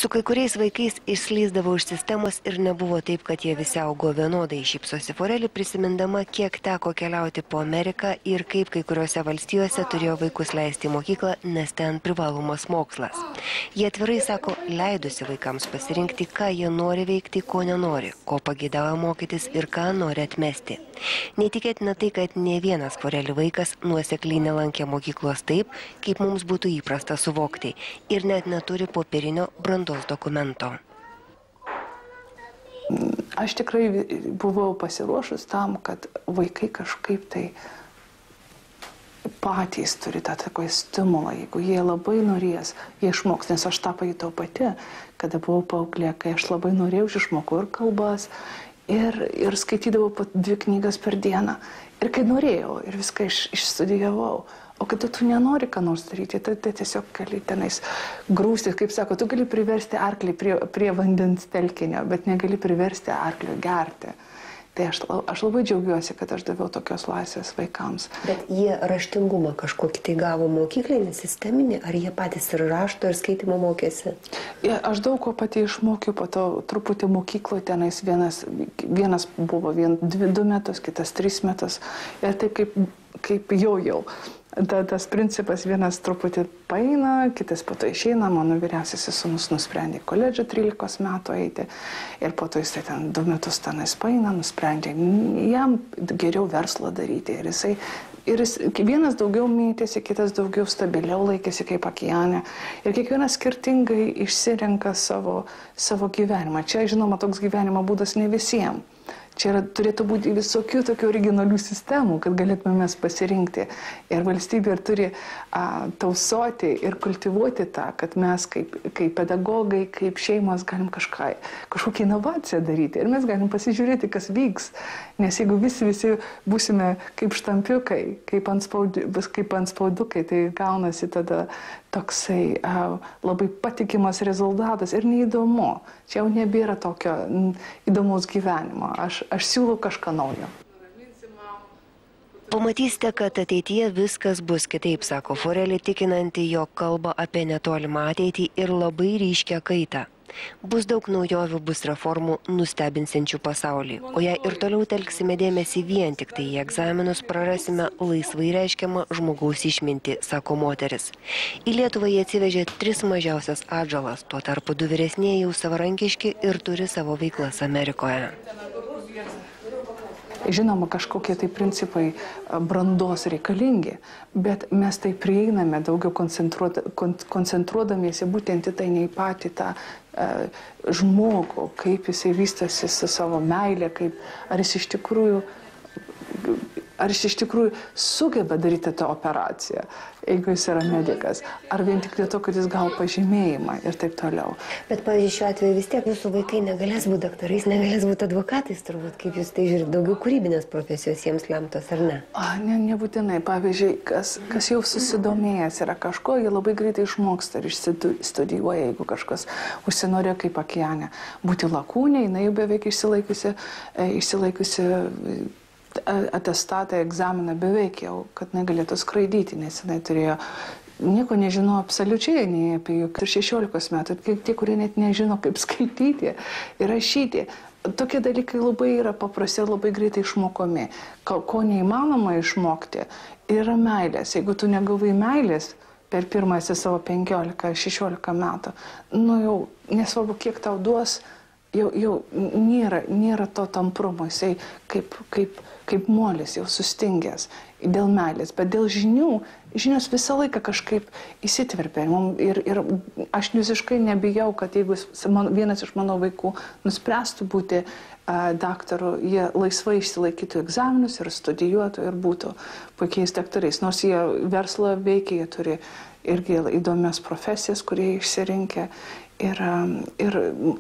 Su kai kuriais vaikais išslysdavo iš sistemos ir nebuvo taip, kad jie visi augo vienodai, šypsosi Forelį, prisimindama, kiek teko keliauti po Ameriką ir kaip kai kuriuose valstijose turėjo vaikus leisti į mokyklą, nes ten privalomas mokslas. Jie atvirai sako, leidusi vaikams pasirinkti, ką jie nori veikti, ko nenori, ko pageidavo mokytis ir ką nori atmesti. Neįtikėtina tai, kad ne vienas Forelį vaikas nuosekliai nelankė mokyklos taip, kaip mums būtų įprasta suvokti, ir net neturi popierinio brandos dokumento. Aš tikrai buvau pasiruošus tam, kad vaikai kažkaip tai patys turi tą tokį stimulą. Jeigu jie labai norės, jie išmoks, nes aš tą pajutau pati, kada buvau paauglė, kai aš labai norėjau, išmokau ir kalbas, ir skaitydavau po 2 knygas per dieną. Ir kai norėjau, ir viską išstudijavau. O kada tu nenori ką nors daryti, tai tiesiog gali tenais grūstis, kaip sako, tu gali priversti arklį prie vandens telkinio, bet negali priversti arklio gerti. Tai aš labai džiaugiuosi, kad aš daviau tokios laisvės vaikams. Bet jie raštingumą kažkokį tai gavo mokyklinį, sisteminį, ar jie patys ir rašto ir skaitimo mokėsi? Aš daug ko pati išmokiau, po to truputį mokykloje tenais vienas buvo 2 metus, kitas 3 metus. Ir taip kaip jau. Tas principas vienas truputį paeina, kitas po to išeina. Mano vyriausiasis sūnus nusprendė koledžą 13 metų eiti ir po to jis ten 2 metus tenais paeina, nusprendė jam geriau verslą daryti. Ir vienas daugiau mėtėsi, kitas daugiau stabiliau laikėsi kaip Akiane. Ir kiekvienas skirtingai išsirenka savo gyvenimą. Čia, žinoma, toks gyvenimo būdas ne visiems. Čia turėtų būti visokių tokių originalių sistemų, kad galėtume mes pasirinkti. Ir valstybė turi tausoti ir kultivuoti tą, kad mes kaip pedagogai, kaip šeimos galim kažkokią inovaciją daryti. Ir mes galim pasižiūrėti, kas vyks. Nes jeigu visi būsime kaip štampiukai, kaip antspaudukai, tai gaunasi tada toksai labai patikimas rezultatas ir neįdomu. Čia jau nebėra tokio įdomaus gyvenimo. Aš siūlau kažką naujo. Pamatysite, kad ateityje viskas bus kitaip, sako Forelį, tikinanti, jog kalba apie netolimą ateitį ir labai ryškią kaitą. Bus daug naujovių, bus reformų nustebinsiančių pasaulį. O jei ir toliau telksime dėmesį vien tik tai į egzaminus, prarasime laisvai reiškiamą žmogaus išmintį, sako moteris. Į Lietuvą jie atsivežė 3 mažiausias atžalas, tuo tarpu 2 vyresnieji jau savarankiški ir turi savo veiklas Amerikoje. Žinoma, kažkokie tai principai brandos reikalingi, bet mes tai prieiname daugiau koncentruodamiesi būtent į tai, ne į patį tą žmogų, kaip jisai vystosi su savo meilė, ar jis iš tikrųjų sugeba daryti tą operaciją, jeigu jis yra medikas, ar vien tik dėl to, kad jis gavo pažymėjimą ir taip toliau. Bet, pavyzdžiui, šiuo atveju vis tiek jūsų vaikai negalės būti daktarais, negalės būti advokatais, turbūt, kaip jūs tai žiūrite, daugiau kūrybinės profesijos jiems lemtos, ar ne? Nebūtinai. Pavyzdžiui, kas jau susidomėjęs yra kažko, jie labai greitai išmoksta ir studijuoja, jeigu kažkas užsinorėjo kaip Akiane. Būti lakūnė, jinai jau beveik išsilaikusi atestatą, egzaminą beveik jau, kad negalėtų skraidyti, nes jinai turėjo, nieko nežino absoliučiai nei apie jų. Ir 16 metų, tie, kurie net nežino, kaip skaityti ir rašyti. Tokie dalykai labai yra paprasti, labai greitai išmokomi. Ko neįmanoma išmokti, yra meilės. Jeigu tu negavai meilės per pirmąjį savo 15-16 metų, jau nesvarbu, kiek tau duos, jau nėra to tamprumo, jisai kaip molis jau sustingęs dėl meilės, bet dėl žinios visą laiką kažkaip įsitverpia. Ir aš visiškai nebijau, kad jeigu vienas iš mano vaikų nuspręstų būti daktaru, jie laisvai išsilaikytų egzaminus ir studijuotų ir būtų puikiais daktarais. Nors jie verslą veikia, jie turi irgi įdomias profesijas, kurie išsirinkę. Ir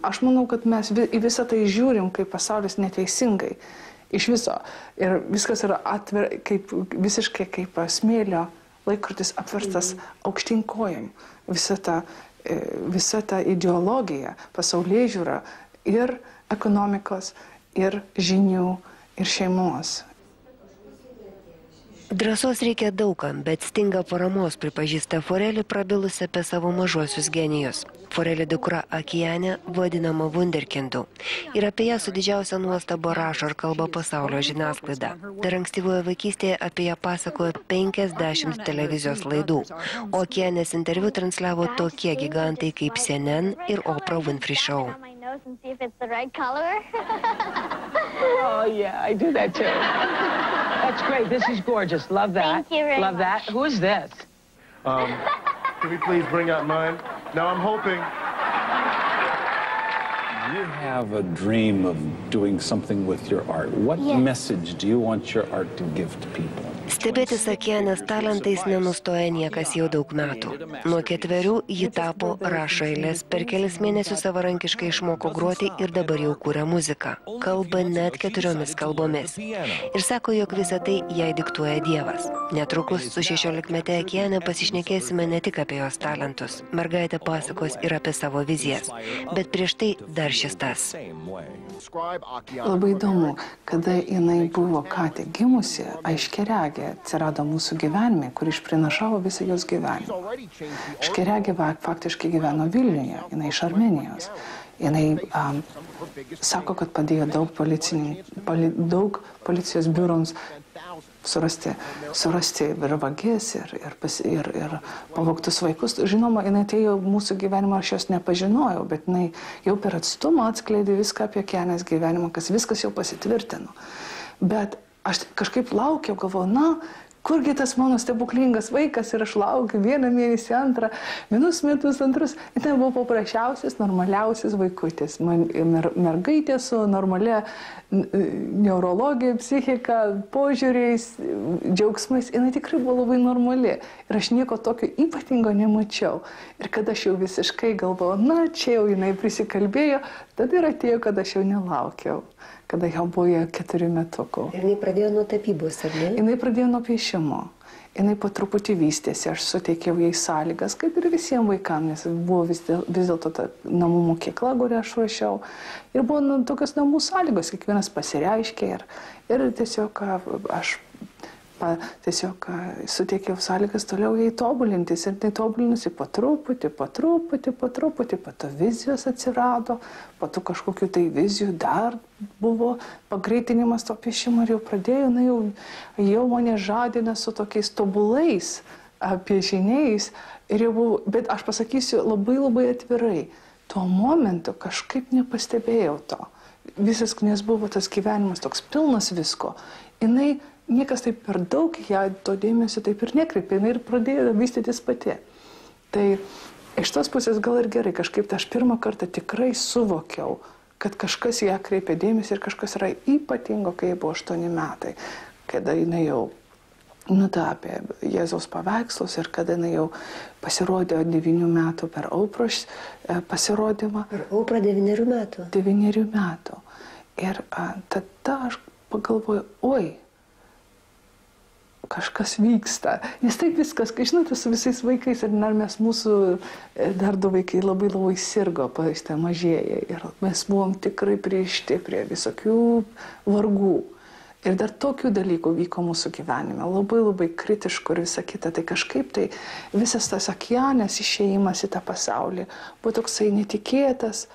aš manau, kad mes į visą tai žiūrim, kaip pasaulis neteisingai. Iš viso. Ir viskas yra visiškai kaip smėlio laikrodis apverstas aukštyn kojom. Visa ta ideologija, pasaulėžiūra ir ekonomikos, ir žinių, ir šeimos. Drąsos reikia daugam, bet stinga paramos, pripažįsta Forelį, prabilus apie savo mažuosius genijus. Forelį dukra Akiane vadinama wunderkindu. Ir apie ją su didžiausia nuostaba rašo ir kalba pasaulio žiniasklaida. Dar ankstyvoje vaikystėje apie ją pasakojo 50 televizijos laidų, o Akianės interviu transliavo tokie gigantai kaip CNN ir Oprah Winfrey Show. And see if it's the right color. Oh, yeah, I do that too. That's great. This is gorgeous. Love that. Thank you very Love that. Who is this? Can we please bring out mine? Now I'm hoping. You have a dream of doing something with your art. What message do you want your art to give to people? Stebėtis Akianės talentais nenustoja niekas jau daug metų. Nuo 4 ji tapo rašo eiles, per kelis mėnesius savarankiškai išmoko groti ir dabar jau kūrė muziką. Kalba net 4 kalbomis. Ir sako, jog visą tai jai diktuoja Dievas. Netrukus su 16-mete Akiane pasišnekėsime ne tik apie jos talentus. Mergaitė pasakos ir apie savo vizijas. Bet prieš tai dar šis tas. Labai įdomu, kada jinai buvo ką tik gimusi, aiškiaregė atsirado mūsų gyvenime, kur išpranašavo visą jos gyvenimą. Aiškiaregė faktiškai gyveno Vilniuje, jinai iš Armenijos. Jinai sako, kad padėjo daug policijos biurams surasti ir vagis, ir pavogtus vaikus. Žinoma, jinai atėjo mūsų gyvenimą, aš jos nepažinojau, bet jinai jau per atstumą atskleidė viską apie Akianės gyvenimą, kas viskas jau pasitvirtino. Bet aš kažkaip laukiau, galvoju, na, kurgi tas mano stebuklingas vaikas ir aš laukiu 1 mėnesį, 2, vienus metus, 2. Ir tai buvo paprasčiausias, normaliausias vaikutis. Mergaitė su normalia neurologija, psichika, požiūriais, džiaugsmais. Jinai tikrai buvo labai normali. Ir aš nieko tokio ypatingo nemačiau. Ir kada aš jau visiškai galvojau, na, čia jau jinai prisikalbėjo, tada ir atėjo, kad aš jau nelaukiau. Kada jau buvo 4 metukų. Ir jinai pradėjo nuo tapybos, ar ne? Jinai pradėjo nuo piešimo. Jinai po truputį vystėsi, aš suteikiau jai sąlygas, kaip ir visiems vaikams, nes buvo vis dėlto ta namų mokykla, kurią aš ruošiau. Ir buvo tokios namų sąlygos, kiekvienas pasireiškė ir tiesiog aš suteikiau sąlygas toliau jai tobulintis ir tai tobulinusi po truputį, po to vizijos atsirado, po to kažkokių tai vizijų dar buvo pagreitinimas to piešimo ir jau pradėjo, jau mane žadina su tokiais tobulais piešiniais ir jau buvo, bet aš pasakysiu labai atvirai, tuo momentu kažkaip nepastebėjau to. Visas, nes buvo tas gyvenimas toks pilnas visko, niekas taip per daug ją to dėmesio taip ir nekreipė, jinai ir pradėjo vystytis pati. Tai iš tos pusės gal ir gerai, kažkaip aš pirmą kartą tikrai suvokiau, kad kažkas ją kreipė dėmesį ir kažkas yra ypatingo, kai buvo 8 metai, kada jinai jau nutapė Jėzaus paveikslus ir kada jinai jau pasirodė 9 metų per Oprah pasirodymą. Per Oprah 9 metų? 9 metų. Ir tada aš pagalvoju, oi, kažkas vyksta. Nes taip viskas, kai žinote, su visais vaikais ir mūsų dar 2 vaikai labai sirgo, mažieji. Ir mes buvom tikrai pririšti prie visokių vargų. Ir dar tokių dalykų vyko mūsų gyvenime, labai kritiškų ir visa kita. Tai kažkaip tai visas tas Akianės išėjimas į tą pasaulį buvo toksai netikėtas.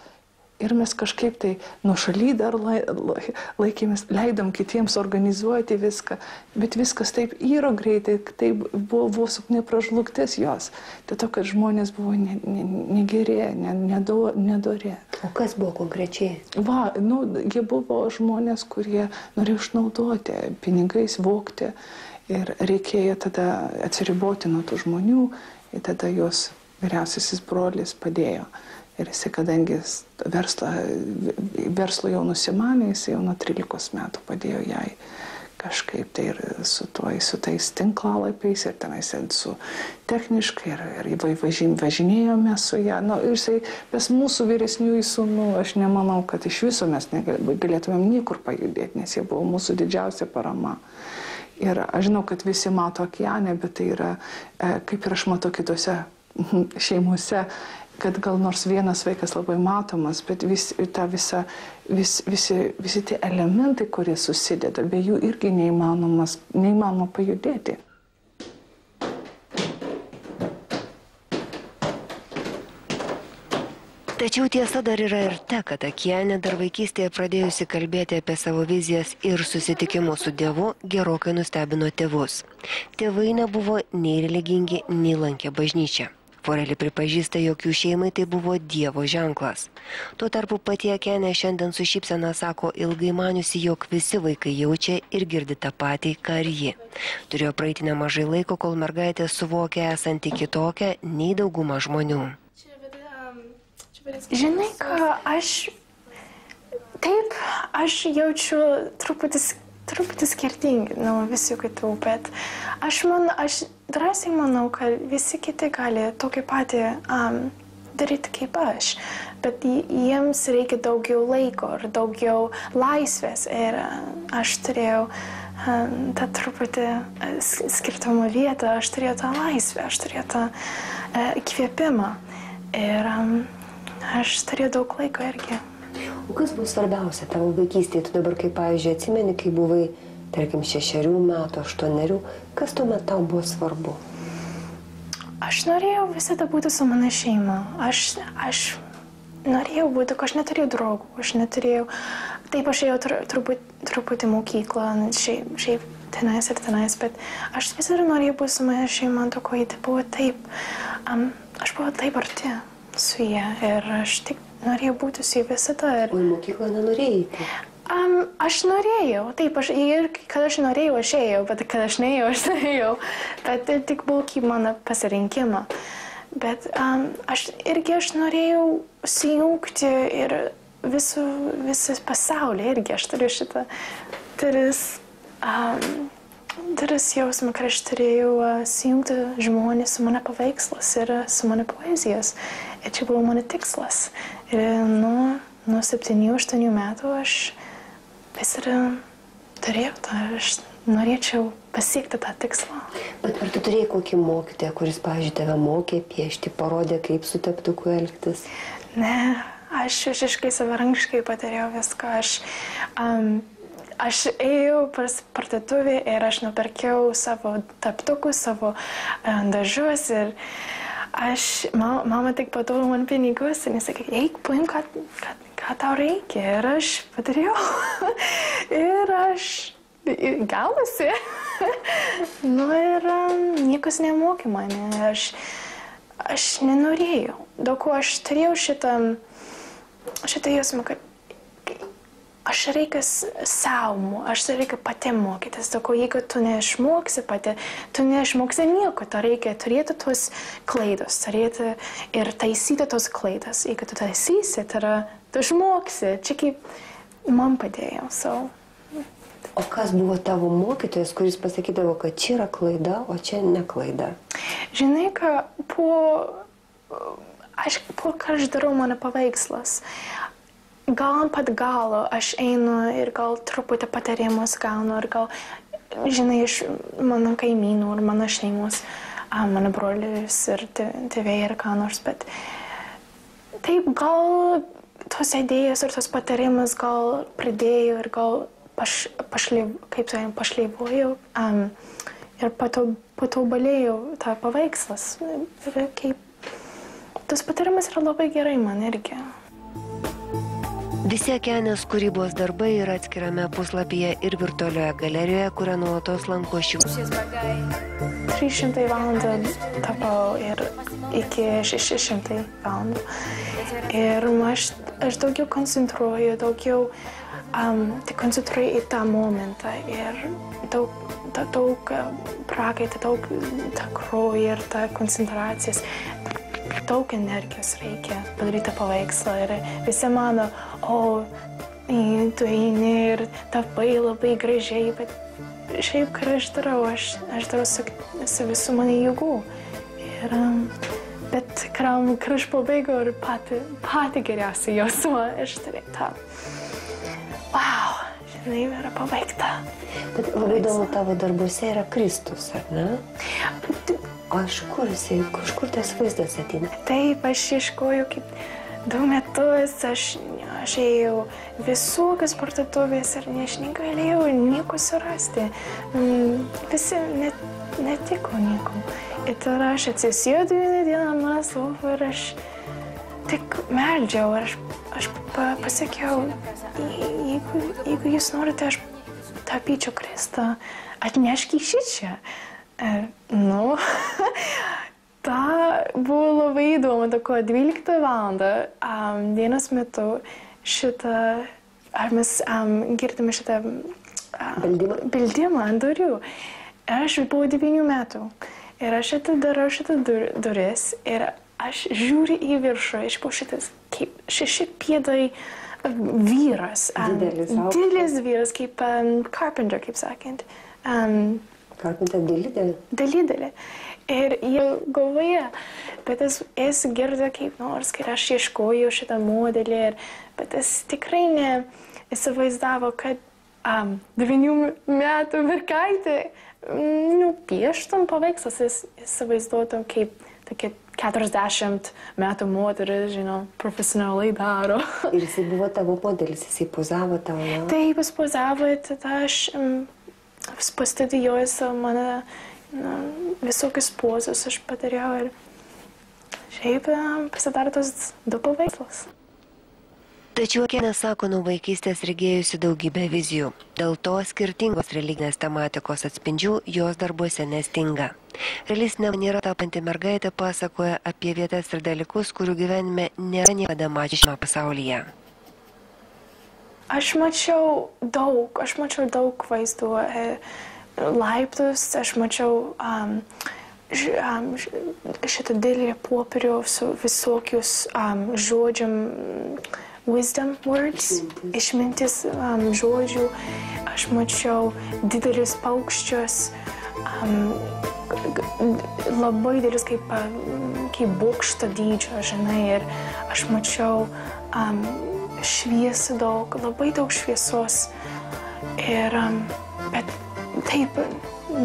Ir mes kažkaip tai nuošaly dar laikėmės, leidom kitiems organizuoti viską, bet viskas taip įro greitai, taip buvo nepražlugtis jos. Dėl to, kad žmonės buvo negeri, nedori. O kas buvo konkrečiai? Jie buvo žmonės, kurie norėjo išnaudoti, pinigais vogti ir reikėjo tada atsiriboti nuo tų žmonių ir tada jos vyriausiasis brolis padėjo. Ir jisai, kadangi verslo jau nusimanė, jisai jau nuo 13 metų padėjo jai kažkaip tai ir su tais tinklalapiais ir tenais su techniškai ir važinėjome su ją. Jisai, mes mūsų vyresniųjų sūnų, aš nemanau, kad iš viso mes galėtumėm niekur pajudėti, nes jie buvo mūsų didžiausia parama. Ir aš žinau, kad visi mato Akianę, bet tai yra, kaip ir aš matau kitose šeimose, kad gal nors vienas vaikas labai matomas, bet visi tie elementai, kurie susideda, be jų irgi neįmanoma pajudėti. Tačiau tiesa dar yra ir ta, kad Akienė dar vaikystėje pradėjusi kalbėti apie savo vizijas ir susitikimus su Dievu gerokai nustebino tėvus. Tėvai nebuvo nei religingi, nei lankė bažnyčią. Forelė pripažįsta, jog jų šeimai tai buvo Dievo ženklas. Tuo tarpu pati Akienė šiandien su šypsena sako ilgai maniusi, jog visi vaikai jaučia ir girdi tą patį, ką ir ji. Turėjo praeiti nemažai laiko, kol mergaitė suvokė esanti kitokią nei dauguma žmonių. Žinai, ką aš jaučiu truputį skirtingi nuo visų kitų, bet aš drąsiai manau, kad visi kiti gali tokį patį daryti kaip aš, bet jiems reikia daugiau laiko ir daugiau laisvės ir aš turėjau tą truputį skirtumą vietą, aš turėjau tą laisvę, aš turėjau tą įkvėpimą ir aš turėjau daug laiko irgi. O kas buvo svarbiausia tavo vaikystėje? Tu dabar, kaip pavyzdžiui, atsimeni, kai buvai, tarkim, 6 metų, 8, kas tuomet tau buvo svarbu? Aš norėjau visada būti su mano šeima. Aš norėjau būti, aš neturėjau draugų, aš ėjau truputį mokyklą, šiaip tenais ir tenais, bet aš visada norėjau būti su mano šeima, tai buvo taip, aš buvau taip arti su jie ir aš tik norėjau būti su jie visada. O į mokyklą nenorėjai? Aš norėjau, taip, ir kad aš norėjau, aš ėjau, bet kad aš neėjau, aš neėjau. Bet tai tik buvo kaip mano pasirinkimą. Bet aš norėjau sujungti ir visą pasaulį irgi. Aš turiu šitą Daras jausmą, kad aš turėjau sujungti žmonės su mano paveikslas ir su mano poezijos. Ir čia buvo mano tikslas. Ir nuo 7-8 metų aš visada turėjau tą, aš norėčiau pasiekti tą tikslą. Bet ar tu turėjai kokį mokytoją, kuris, pavyzdžiui, tave mokė piešti, parodė, kaip su teptuku elgtis? Ne, aš visiškai savarankiškai patirėjau viską. Aš ėjau pas parduotuvę ir aš nupirkiau savo teptukus, savo dažus ir mama tik padovė man pinigus ir jis sakė, eik, paimk, ką tau reikia. Ir aš padariau. Ir aš gavosi. Ir niekas nemokė mane. Aš nenorėjau. Daug ko aš turėjau šitą jausmą, kad aš reikia savo, aš reikia pati mokytis. Daug ko, jeigu tu neišmoksi pati, tu neišmoksi nieko. Tu reikia turėti tos klaidos, turėti ir taisyti tos klaidas. Jeigu tu taisysi, tu išmoksi. Čia kaip man padėjo. O kas buvo tavo mokytojas, kuris pasakydavo, kad čia yra klaida, o čia ne klaida? Žinai, ką po ką aš darau mano paveikslas, gal pat galo aš einu ir gal truputį patarimus gaunu, ir gal, žinai, iš mano kaimynų ir mano šeimos, mano brolius ir tėvai ir ką nors, bet taip gal tos idėjos ir tos patarimus gal pridėjau ir gal pašleivojau ir patobulėjau tą paveikslas. Ir kaip tas patarimas yra labai gerai man irgi. Visi Akienės kūrybos darbai yra atskirame puslapyje ir virtualioje galerijoje, kurią nuolatos lanko šių. 300 valandų tapau ir iki 600 valandų. Ir aš daugiau koncentruoju, koncentruoju į tą momentą ir daug prakaitą, daug tą kraują ir tą koncentracijas. Daug energijos reikia padaryti paveikslą ir visi mano, tu eini ir tapai labai gražiai, bet šiaip, ką aš darau su visų mano jėgų. Bet kai aš pabaigau ir pati geriausia jausmą, aš turėjau tą, wow, žinai, yra pabaigta. Bet labai įdomu, tavo darbuose yra Kristus, ar ne? O iš kur tas vaizdas ateina? Taip, aš ieškoju kaip 2 metus, aš ėjau visokias parduotuvės ir aš negalėjau nieko surasti. Visi netiko nieko. Ir tada aš atsisėdu vieną dieną mano sofą ir aš tik meldžiau ir aš pasakiau, jeigu jūs norite, aš tapyčiau Kristą, atnešk jį šičia. Ta buvo labai įdomu, toko 12 valandą dienos metu mes girdime šitą beldimą ant durų. Ir aš buvau 9 metų. Ir aš atidarau šitą duris ir aš žiūriu į viršų. Aš buvau šitas kaip 6 pėdai vyras. Didelis vyras, kaip carpenter, kaip sakant. Carpenter didelė. Ir jie galvoje, bet jis girdo kaip nors, kai aš ieškojau šitą modelį, bet jis tikrai neįsivaizdavo, kad 9 metų mergaitė pieštum paveikslas, jis įsivaizduotum kaip tokia 40 metų moteris, profesionaliai daro. Ir jisai buvo tavo modelis, jisai pozavo tau, ne? Taip, jis pozavo, tada aš pastudijuoju savo mano visokius pozus aš padariau ir šiaip pasidarė tos 2 paveikslas. Tačiau Akena sako, nuo vaikystės regėjusi daugybę vizijų. Dėl to skirtingos religinės tematikos atspindžių jos darbuose nestinga. Realistinė maniera tapanti mergaitė pasakoja apie vietas ir dalykus, kurių gyvenime nėra niekada mačiama pasaulyje. Aš mačiau daug vaizdų, laiptus, aš mačiau šitą didelį popierių su visokius žodžiam, wisdom words, išmintis žodžių. Aš mačiau didelius paukščius, labai didelius kaip bokšto dydžio, ir aš mačiau šviesą daug, labai daug šviesos. Ir, bet taip,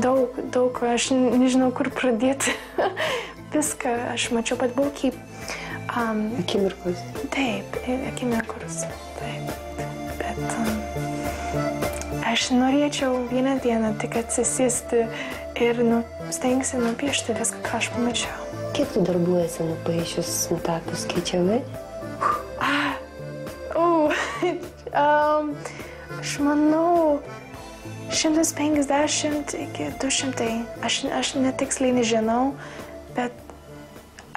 daug, aš nežinau, kur pradėti. Viską aš mačiau, bet buvo kaip... Akimirkos. Taip, akimirkos. Taip, bet aš norėčiau vieną dieną tik atsisėsti ir stengsi nupiešti viską, ką aš pamačiau. Kiek tu darbų esi nupaišius, nutapius, skaičiavai? Aš manau, 150 iki 200. Aš netiksliai nežinau, bet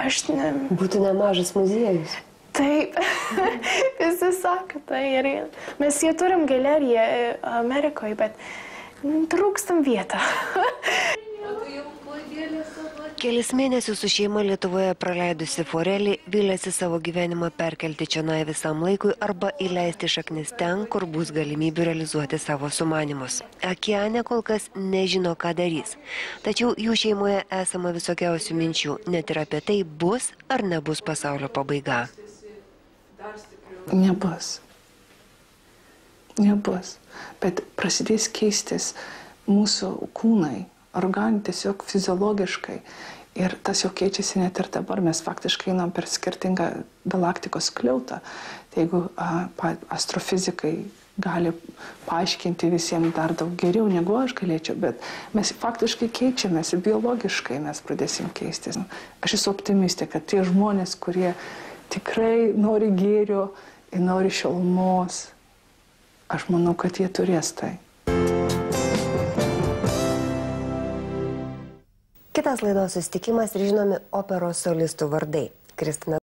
aš... Būtų nemažas muziejus. Taip, visi sako tai. Mes jau turim galeriją Amerikoje, bet trūkstam vietą. Kelis mėnesius su šeima Lietuvoje praleidusi Forelį viliasi savo gyvenimą perkelti čionai visam laikui arba įleisti šaknis ten, kur bus galimybių realizuoti savo sumanymus. Akena kol kas nežino, ką darys. Tačiau jų šeimoje esama visokiausių minčių, net ir apie tai, bus ar nebus pasaulio pabaiga. Nebus. Bet prasidės keistis mūsų kūnai, organai tiesiog fiziologiškai. Ir tas jau keičiasi net ir dabar. Mes faktiškai einam per skirtingą galaktikos skliautą. Tai jeigu astrofizikai gali paaiškinti visiems dar daug geriau, negu aš galėčiau, bet mes faktiškai keičiamės, biologiškai mes pradėsim keistis. Aš esu optimistė, kad tie žmonės, kurie tikrai nori gėrio ir nori šilumos, aš manau, kad jie turės tai. Kitas laidos susitikimas ir žinomi operos solistų vardai. Kristina